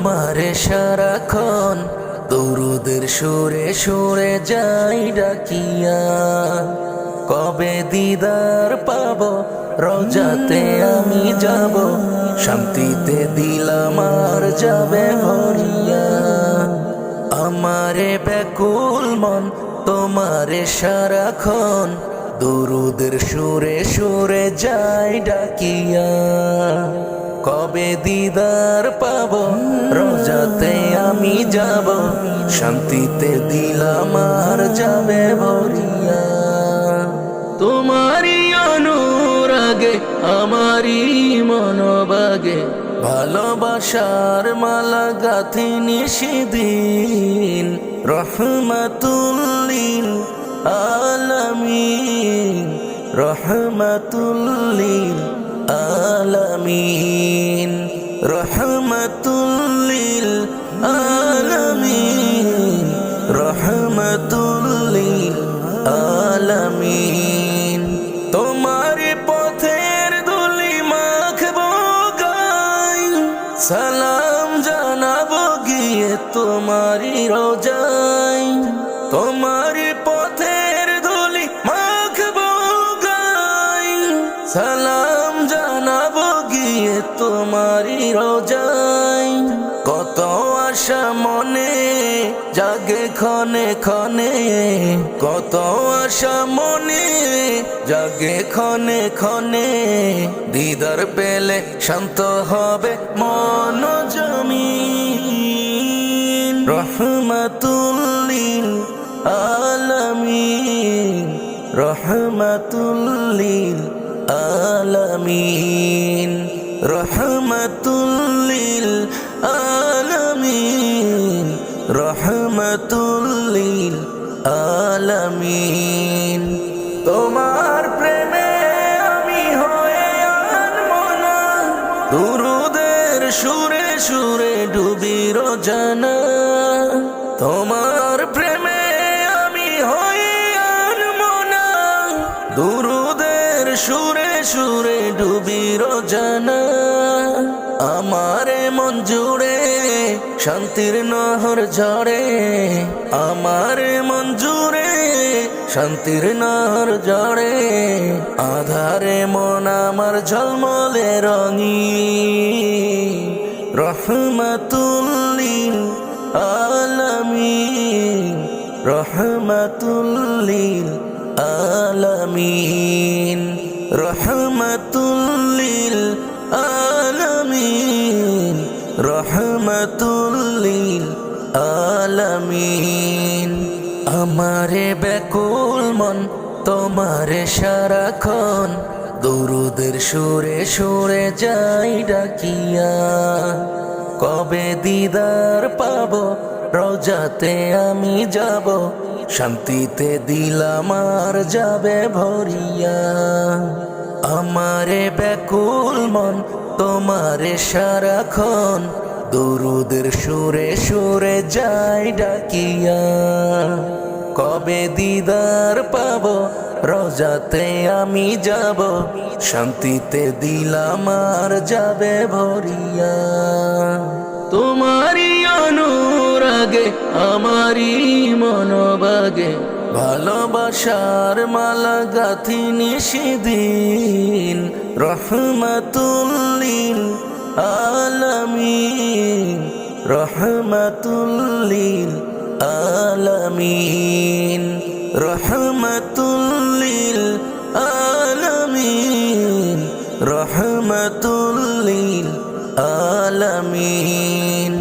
তোমারে সারাক্ষণ দরুদের সুরে সুরে যাই ডাকিয়া, কবে দিদার পাবো রোজাতে আমি যাব, শান্তিতে দিলাম আর যাবে ভরিয়া। আমারে ব্যাকুল মন তোমারে সারাক্ষণ দরুদের সুরে সুরে যাই ডাকিয়া, কবে দিদার পাবো রোজাতে আমি যাব, শান্তিতে দিলাম আর যাবে ভরিয়া। তোমারই অনুরাগে আমারই মনোবাগে, ভালোবাসার মালা গাঁথি নিশিদিন, রহমাতুল্লিল আলামিন, রহমাতুল্লিল আলামিন, রহমাতুল্লিল আলামিন, রহমাতুল্লিল আলামিন। তোমার পথের ধুলি মাখবো গায়, সালাম জানাবো গিয়ে তোমারি রোজায়। তোমার পথের ধুলি মাখবো গায়, সালাম জানাবো গিয়ে তোমারি রোজায়। কত আশা মনে জাগে ক্ষণে ক্ষণে, কত আশা মনে জাগে ক্ষণে ক্ষণে, দিদার পেলে শান্ত হবে মন জমিন। রহমাতুল্লিল আলামিন, রহমাতুল্লিল আলামিন, রহমাতুল্লিল আলামিন, রহমাতুল্লিল আলামিন। তোমার প্রেমে আমি হয়ে আনমনা, দুরুদের সুরে সুরে ডুবি রোজানা। তোমার প্রেমে আমি হয়ে আনমনা, দুরুদের সুরে সুরে ডুবি রোজানা। আমারে মন জুড়ে শান্তির নহর ঝরে, আমারে মন জুড়ে শান্তির নহর ঝরে। আধারে মন আমার ঝলমলে রঙিন, রহমাতুল্লিল আলামিন, রহমাতুল্লিল আলামিন, রহমাতুল্লিল আলামিন, রহমাতুল্লিল আলামিন। আমারে ব্যাকুল মন তোমারে সারাক্ষণ দরুদের সুরে সুরে যাই ডাকিয়া, কবে দিদার পাবো রোজাতে আমি যাব, শান্তিতে দিলাম আর যাবে ভরিয়া। আমারে ব্যাকুল মন তোমারে সারাক্ষণ দরুদের সুরে সুরে যাই ডাকিয়া, কবে দিদার পাবো রোজাতে আমি যাব, শান্তিতে দিলাম আর যাবে ভরিয়া। তোমারই অনুরাগে আমারই মনোবাগে, ভালোবাসার মালা গাঁথি নিশিদিন, রহমাতুল্লিল আলামিন, রহমাতুল্লিল আলামিন, রহমাতুল্লিল আলামিন, রহমাতুল্লিল আলামিন।